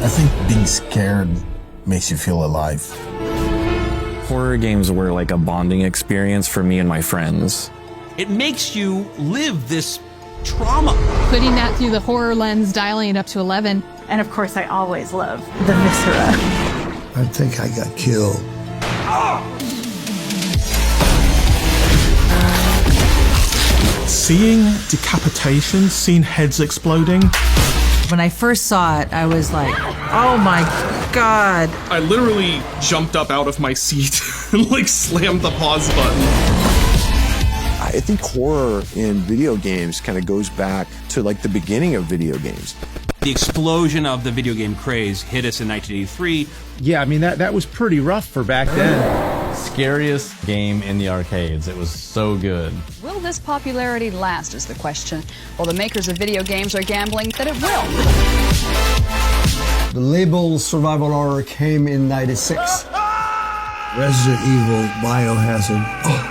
I think being scared makes you feel alive. Horror games were like a bonding experience for me and my friends. It makes you live this trauma. Putting that through the horror lens, dialing it up to 11. And of course, I always love the viscera. I think I got killed. Seeing decapitation, seeing heads exploding. When I first saw it, I was like, oh my God. I literally jumped up out of my seat and like slammed the pause button. I think horror in video games kind of goes back to like the beginning of video games. The explosion of the video game craze hit us in 1983. Yeah, I mean, that was pretty rough for back then. Scariest game in the arcades. It was so good. Will this popularity last is the question. Well, the makers of video games are gambling that it will. The label survival horror came in '96. Resident Evil, Biohazard. Oh,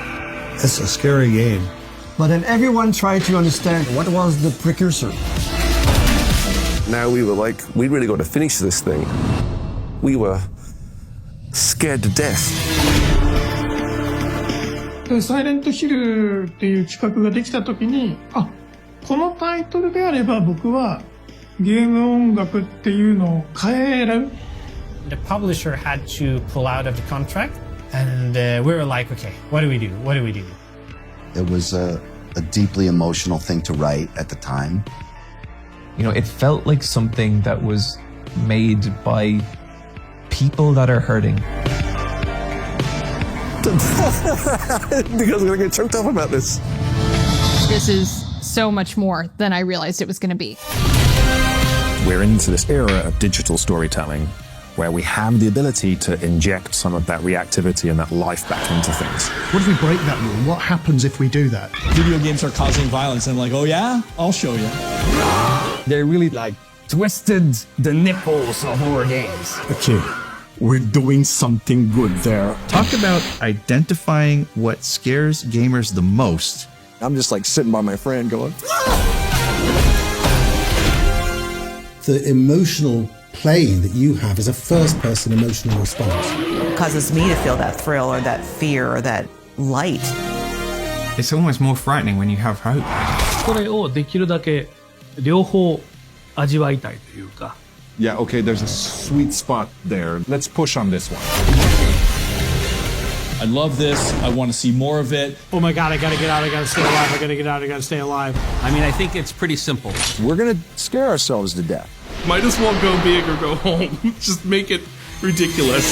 that's a scary game. But then everyone tried to understand what was the precursor. Now we were like, we really got to finish this thing. We were scared to death. サイレントヒルっていう企画ができた時に、あ、このタイトルであれば僕はゲーム音楽っていうのを変える。The publisher had to pull out of the contract, and we were like, okay, what do we do? What do we do? It was a deeply emotional thing to write at the time. You know, it felt like something that was made by people that are hurting. Because I'm gonna get choked up about this. This is so much more than I realized it was going to be. We're into this era of digital storytelling where we have the ability to inject some of that reactivity and that life back into things. What if we break that rule? What happens if we do that? Video games are causing violence, and I'm like, oh yeah? I'll show you. They really like twisted the nipples of horror games. Okay, we're doing something good there. Talk about identifying what scares gamers the most. I'm just like sitting by my friend going, The emotional play that you have is a first-person emotional response. It causes me to feel that thrill or that fear or that light. It's almost more frightening when you have hope. これをできるだけ両方味わいたいというか。Yeah, okay, there's a sweet spot there. Let's push on this one. I love this. I want to see more of it. Oh my God, I gotta get out, I gotta stay alive, I gotta get out, I gotta stay alive. I mean, I think it's pretty simple. we're gonna scare ourselves to death. Might as well go big or go home. Just make it ridiculous.